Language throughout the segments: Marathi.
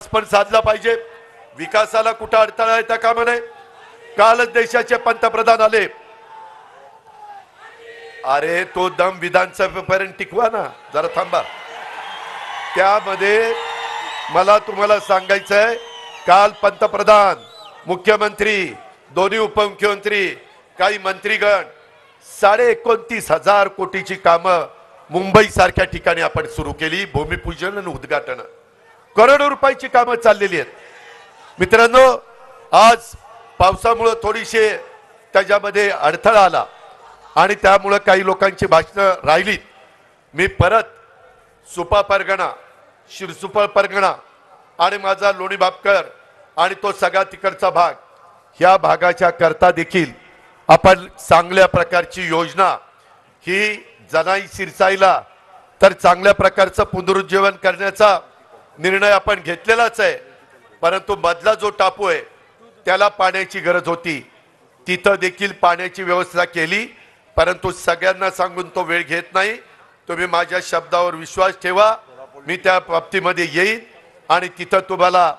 पण साधला पाहिजे। विकासाला कुठे अडथळा आहे त्या कामा नये। कालच देशाचे पंतप्रधान आले। अरे तो दम विधानसभेपर्यंत टिकवा ना, जरा थांबा। त्यामध्ये मला तुम्हाला सांगायचं आहे, काल पंतप्रधान, मुख्यमंत्री, दोन्ही उपमुख्यमंत्री, काही मंत्रीगण 29,500 कोटीची कामं मुंबई सारख्या ठिकाणी आपण सुरू केली। भूमिपूजन आणि उद्घाटन, करोडो रुपयाची कामं चाललेली आहेत। मित्रांनो, आज पावसामुळे थोडीशी त्याच्यामध्ये अडथळा आला आणि त्यामुळे काही लोकांची भाषणं राहिलीत। मी परत सुपा परगणा, शिरसुपा परगणा आणि माझा लोणी बापकर आणि तो सगळा तिकडचा भाग, ह्या भागाच्या करता देखील आपण चांगल्या प्रकारची योजना ही जनाई सिरसाईला तर चांगल्या प्रकारचं पुनरुज्जीवन करण्याचा निर्णय आपण घेतलेलाच आहे। परंतु मधला जो टापू आहे त्याला पाण्याची गरज होती, तिथं देखील पाण्याची व्यवस्था केली। परंतु सगळ्यांना सांगून तो वेळ घेत नाही। तुम्ही माझ्या शब्दावर विश्वास ठेवा, मी त्या बाबतीमध्ये येईन आणि तिथं तुम्हाला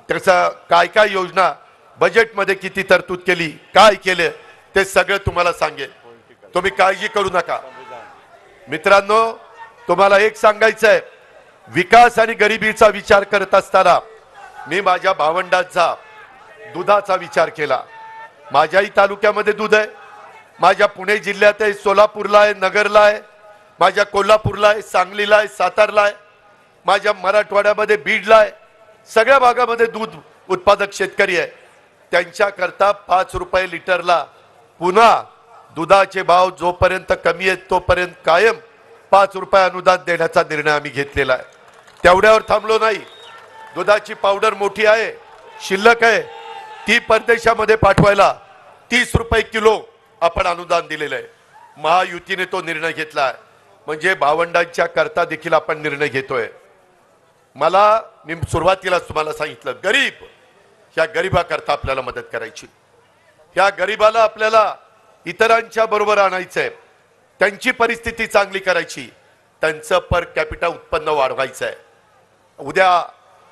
त्याचा काय काय योजना, बजेटमध्ये किती तरतूद केली, काय केले ते सगळं तुम्हाला सांगेन। तुम्ही काळजी करू नका। मित्रांनो, तुम्हाला एक सांगायचं आहे, विकास आणि गरिबीचा विचार करत असताना मी माझ्या भावंडांचा दुधाचा विचार केला। माझ्याही तालुक्यामध्ये दूध आहे, माझ्या पुणे जिल्ह्यात आहे, सोलापूरला आहे, नगरला आहे, माझ्या कोल्हापूरला आहे, सांगलीला आहे, सातारला आहे, माझ्या मराठवाड्यामध्ये बीडला आहे। सगळ्या भागामध्ये दूध उत्पादक शेतकरी आहे। त्यांच्याकरता 5 रुपये लिटरला पुन्हा दुधाचे भाव जोपर्यंत कमी आहेत तोपर्यंत कायम 5 रुपये अनुदान देण्याचा निर्णय आम्ही घेतलेला आहे। तेवढ्यावर थांबलो नाही। दुधाची पावडर मोठी आहे, शिल्लक आहे, ती परदेशामध्ये पाठवायला 30 रुपये किलो आपण अनुदान दिलेलं आहे। महायुतीने तो निर्णय घेतला आहे, म्हणजे भावंडांच्या करता देखील आपण निर्णय घेतोय। मला मी सुरुवातीलाच तुम्हाला सांगितलं, गरीब, ह्या गरीबाकरता आपल्याला मदत करायची। ह्या गरीबाला आपल्याला इतरांच्या बरोबर आणायचं आहे, त्यांची परिस्थिती चांगली करायची, त्यांचं पर कॅपिटा उत्पन्न वाढवायचं आहे। उद्या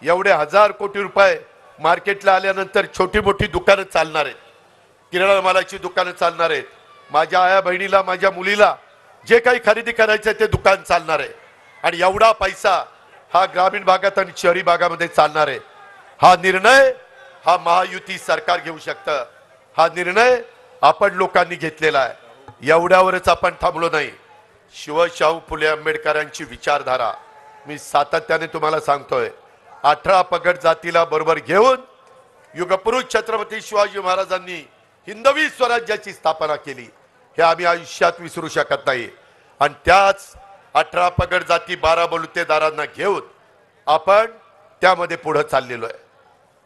एवढे 1000 कोटी रुपये मार्केटला आल्यानंतर छोटी मोठी दुकानं चालणार आहेत, किराणा मालाची दुकानं चालणार आहेत, माझ्या आया बहिणीला, माझ्या मुलीला जे काही खरेदी करायचं ते दुकान चालणार आहे। आणि एवढा पैसा हा ग्रामीण भागात आणि शहरी भागामध्ये चालणार आहे। हा निर्णय हा महायुती सरकार घेऊ शकतं। हा निर्णय आपण लोकांनी घेतलेला आहे। एवढ्यावरच आपण थांबलो नाही। शिवशाहू फुले आंबेडकरांची विचारधारा मी सातत्याने तुम्हाला सांगतोय, 18 पगड जातीला बरोबर घेऊन युगपुरुष छत्रपती शिवाजी महाराजांनी हिंदवी स्वराज्याची स्थापना केली, हे आम्ही आयुष्यात विसरू शकत नाही। आणि त्याच 18 पगड जाती 12 बलुतेदारांना घेऊन आपण त्यामध्ये पुढे चाललेलो आहे।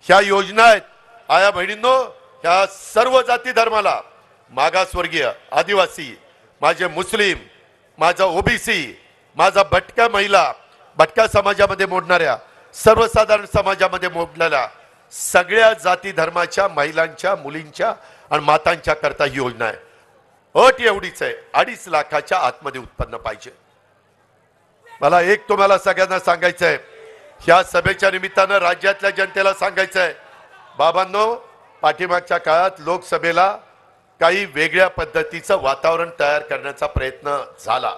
ह्या योजना आहेत आया बहिणींनो, ह्या सर्व जाती धर्माला, मागासवर्गीय, आदिवासी, माझे मुस्लिम, माझा ओबीसी, माझा भटक्या महिला, भटक्या समाजामध्ये मोडणाऱ्या, सर्वसाधारण समाजामध्ये मोडलेल्या सगळ्या जाती धर्माच्या महिलांच्या, मुलींच्या आणि मातांच्या करता ही योजना आहे। अट एवढीच आहे, 2.5 लाखाच्या आतमध्ये उत्पन्न पाहिजे। मला एक तुम्हाला सगळ्यांना सांगायचं आहे, ह्या सभेच्या निमित्तानं राज्यातल्या जनतेला सांगायचं आहे, बाबांनो, पाठीमागच्या काळात लोकसभेला काही वेगळ्या पद्धतीचं वातावरण तयार करण्याचा प्रयत्न झाला।